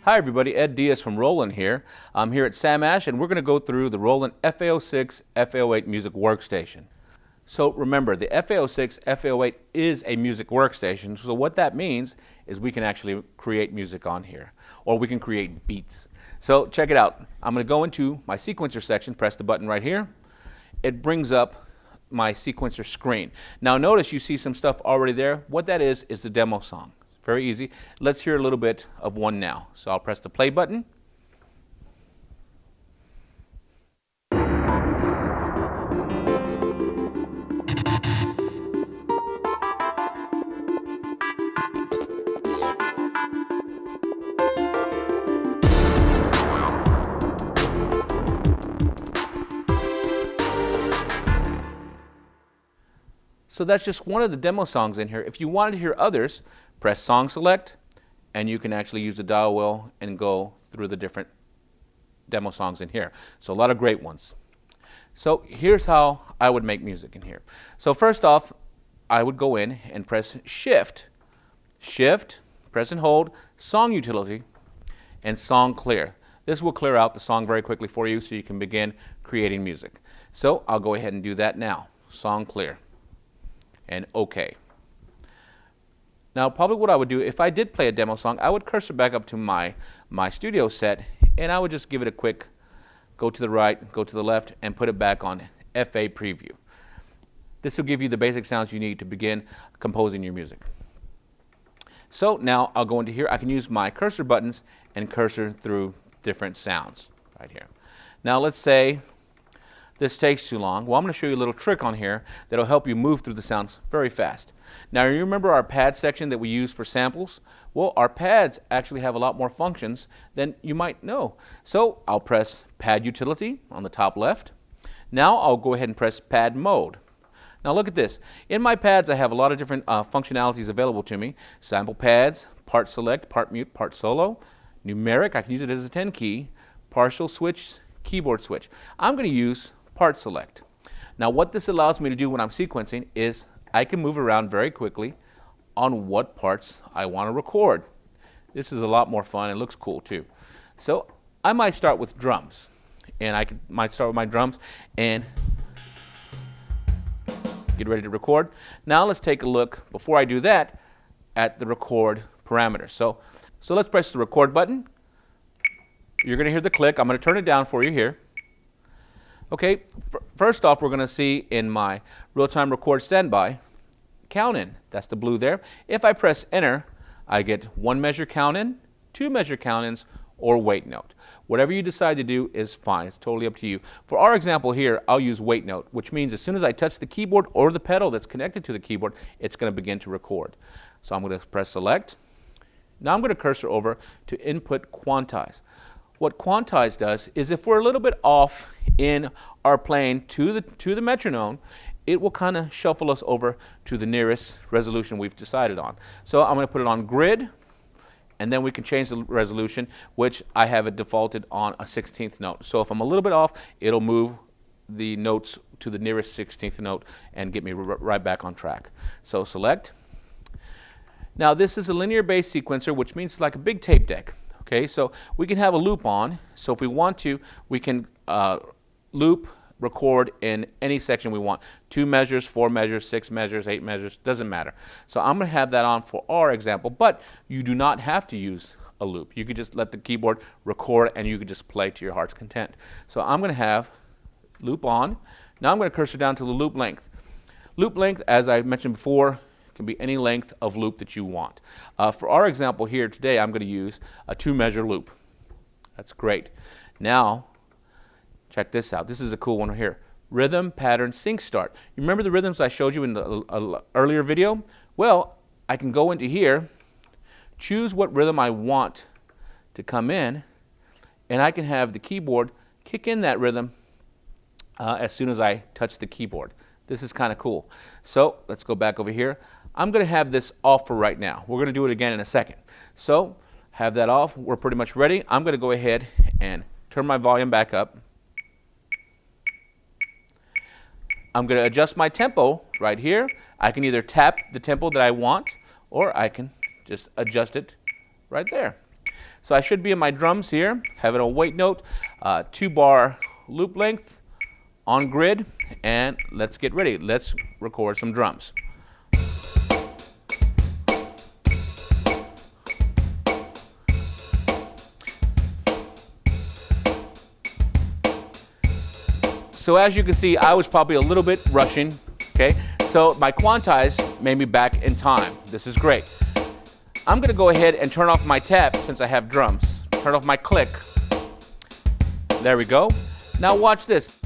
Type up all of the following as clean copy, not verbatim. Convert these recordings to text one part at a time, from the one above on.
Hi everybody, Ed Diaz from Roland here. I'm here at Samash and we're going to go through the Roland FA-06, FA-08 music workstation. So remember, the FA-06, FA-08 is a music workstation, so what that means is we can actually create music on here, or we can create beats. So check it out. I'm going to go into my sequencer section, press the button right here. It brings up my sequencer screen. Now notice you see some stuff already there. What that is the demo song. Very easy. Let's hear a little bit of one now. So I'll press the play button. So that's just one of the demo songs in here. If you wanted to hear others, press Song Select, and you can actually use the dial wheel and go through the different demo songs in here. So a lot of great ones. So here's how I would make music in here. So first off, I would go in and press Shift, press and hold, Song Utility, and Song Clear. This will clear out the song very quickly for you so you can begin creating music. So I'll go ahead and do that now. Song Clear. And OK. Now probably what I would do, if I did play a demo song, I would cursor back up to my studio set and I would just give it a quick go to the right, go to the left, and put it back on FA Preview. This will give you the basic sounds you need to begin composing your music. So now I'll go into here. I can use my cursor buttons and cursor through different sounds right here. Now let's say this takes too long. Well, I'm going to show you a little trick on here that will help you move through the sounds very fast. Now, you remember our pad section that we use for samples? Well, our pads actually have a lot more functions than you might know. So I'll press Pad Utility on the top left. Now I'll go ahead and press Pad Mode. Now look at this. In my pads, I have a lot of different functionalities available to me. Sample pads, part select, part mute, part solo, numeric, I can use it as a 10 key, partial switch, keyboard switch. I'm going to use part select. Now what this allows me to do when I'm sequencing is I can move around very quickly on what parts I want to record. This is a lot more fun and looks cool too. So I might start with drums, and might start with my drums and get ready to record. Now let's take a look, before I do that, at the record parameters. So let's press the record button. You're going to hear the click. I'm going to turn it down for you here. Okay, first off, we're going to see in my real-time record standby, count in. That's the blue there. If I press enter, I get 1 measure count in, 2 measure count ins, or wait note. Whatever you decide to do is fine. It's totally up to you. For our example here, I'll use wait note, which means as soon as I touch the keyboard or the pedal that's connected to the keyboard, it's going to begin to record. So I'm going to press select. Now I'm going to cursor over to input quantize. What quantize does is if we're a little bit off in our playing to the metronome, it will kind of shuffle us over to the nearest resolution we've decided on. So I'm going to put it on grid, and then we can change the resolution, which I have it defaulted on a 16th note. So if I'm a little bit off, it'll move the notes to the nearest 16th note and get me right back on track. So select. Now this is a linear based sequencer, which means it's like a big tape deck. Okay, so we can have a loop on. So if we want to, we can loop, record in any section we want. 2 measures, 4 measures, 6 measures, 8 measures, doesn't matter. So I'm going to have that on for our example, but you do not have to use a loop. You could just let the keyboard record and you could just play to your heart's content. So I'm going to have loop on. Now I'm going to cursor down to the loop length. Loop length, as I mentioned before, can be any length of loop that you want. For our example here today, I'm going to use a 2 measure loop. That's great. Now, check this out. This is a cool one here. Rhythm, pattern, sync start. You remember the rhythms I showed you in the earlier video? Well, I can go into here, choose what rhythm I want to come in, and I can have the keyboard kick in that rhythm as soon as I touch the keyboard. This is kind of cool. So let's go back over here. I'm going to have this off for right now. We're going to do it again in a second. So have that off. We're pretty much ready. I'm going to go ahead and turn my volume back up. I'm going to adjust my tempo right here. I can either tap the tempo that I want, or I can just adjust it right there. So I should be in my drums here, having a wait note, 2-bar loop length on grid, and let's get ready. Let's record some drums. So as you can see, I was probably a little bit rushing, okay? So my quantize made me back in time. This is great. I'm gonna go ahead and turn off my tap since I have drums. Turn off my click. There we go. Now watch this.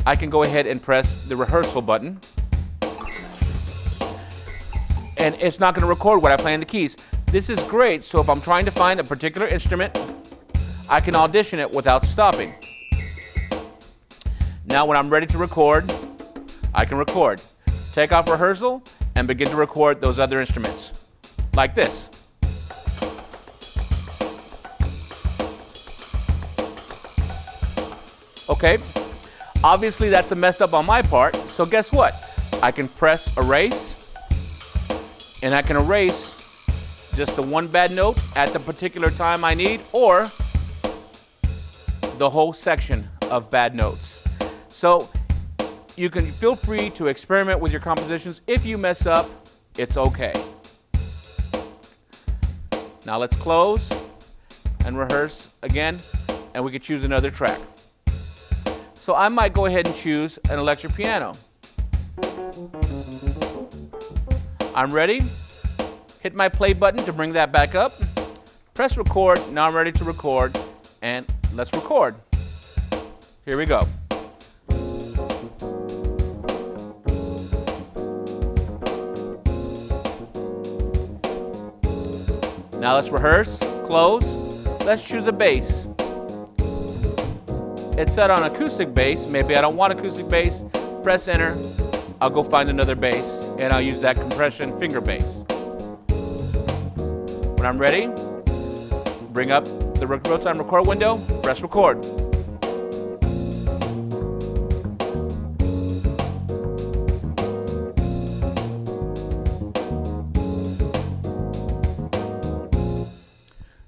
I can go ahead and press the rehearsal button. And it's not gonna record what I play in the keys. This is great, so if I'm trying to find a particular instrument, I can audition it without stopping. Now when I'm ready to record, I can record. Take off rehearsal and begin to record those other instruments. Like this. Okay, obviously that's a mess up on my part, so guess what? I can press erase, and I can erase just the one bad note at the particular time I need, or the whole section of bad notes. So you can feel free to experiment with your compositions. If you mess up, it's okay. Now let's close and rehearse again, and we could choose another track. So I might go ahead and choose an electric piano. I'm ready. Hit my play button to bring that back up. Press record. Now I'm ready to record, and let's record. Here we go. Now let's rehearse, close. Let's choose a bass. It's set on acoustic bass. Maybe I don't want acoustic bass. Press enter. I'll go find another bass, and I'll use that compression finger bass. When I'm ready, bring up the real-time record window, press record.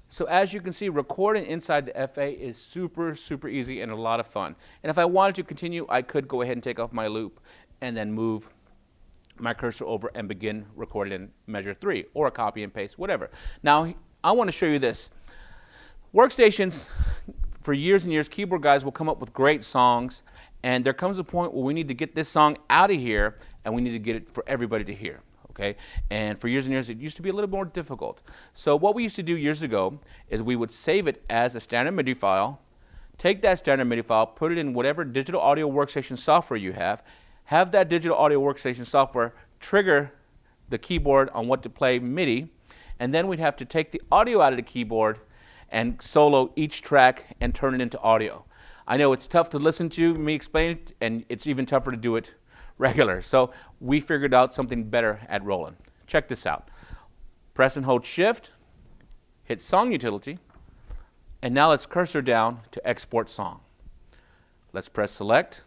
So as you can see, recording inside the FA is super, super easy and a lot of fun. And if I wanted to continue, I could go ahead and take off my loop and then move my cursor over and begin recording in measure 3 or copy and paste, whatever. Now, I want to show you this. Workstations, for years and years, keyboard guys will come up with great songs, and there comes a point where we need to get this song out of here and we need to get it for everybody to hear. Okay, and for years and years, it used to be a little more difficult. So what we used to do years ago is we would save it as a standard MIDI file, take that standard MIDI file, put it in whatever digital audio workstation software you have that digital audio workstation software trigger the keyboard on what to play MIDI, and then we'd have to take the audio out of the keyboard and solo each track and turn it into audio. I know it's tough to listen to me explain it, and it's even tougher to do it regular. So we figured out something better at Roland. Check this out. Press and hold shift, hit song utility, and now let's cursor down to export song. Let's press select.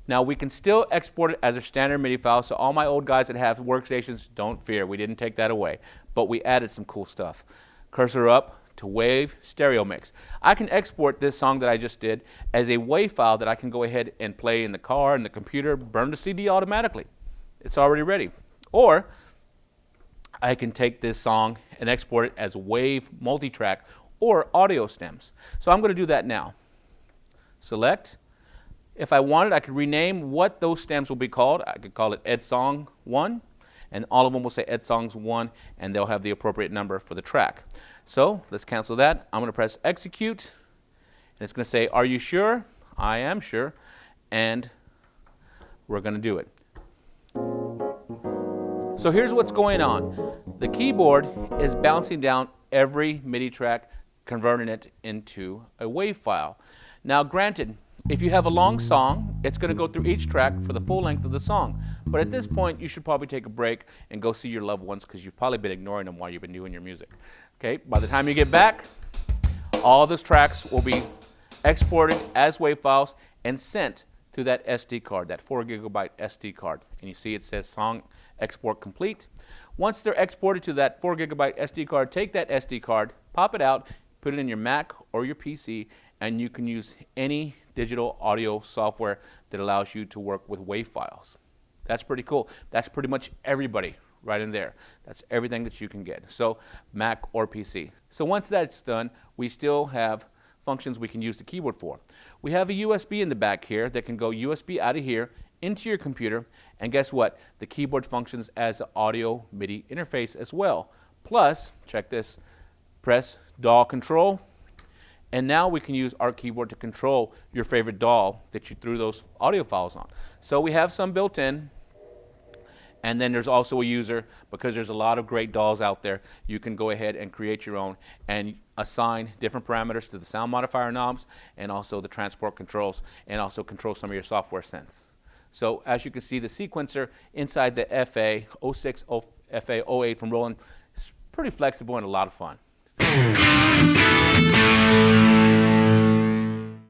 Now we can still export it as a standard MIDI file, so all my old guys that have workstations, don't fear, we didn't take that away, but we added some cool stuff. Cursor up to wave stereo mix. I can export this song that I just did as a WAV file that I can go ahead and play in the car, in the computer, burn the CD automatically. It's already ready. Or I can take this song and export it as WAV multitrack or audio stems. So I'm going to do that now. Select. If I wanted, I could rename what those stems will be called. I could call it Ed Song 1, and all of them will say Ed Songs 1, and they'll have the appropriate number for the track. So let's cancel that. I'm going to press execute, and it's going to say, are you sure? I am sure, and we're going to do it. So here's what's going on. The keyboard is bouncing down every MIDI track, converting it into a WAV file. Now granted, if you have a long song, it's going to go through each track for the full length of the song. But at this point, you should probably take a break and go see your loved ones because you've probably been ignoring them while you've been doing your music. Okay, by the time you get back, all those tracks will be exported as WAV files and sent to that SD card, that 4 gigabyte SD card. And you see it says song export complete. Once they're exported to that 4 gigabyte SD card, take that SD card, pop it out, put it in your Mac or your PC, and you can use any digital audio software that allows you to work with WAV files. That's pretty cool. That's pretty much everybody right in there. That's everything that you can get. So Mac or PC. So once that's done, we still have functions we can use the keyboard for. We have a USB in the back here that can go USB out of here into your computer, and guess what? The keyboard functions as an audio MIDI interface as well. Plus, check this, press DAW control, and now we can use our keyboard to control your favorite DAW that you threw those audio files on. So we have some built in, and then there's also a user, because there's a lot of great DAWs out there. You can go ahead and create your own and assign different parameters to the sound modifier knobs and also the transport controls, and also control some of your software sense. So as you can see, the sequencer inside the FA-06, FA-08 from Roland is pretty flexible and a lot of fun.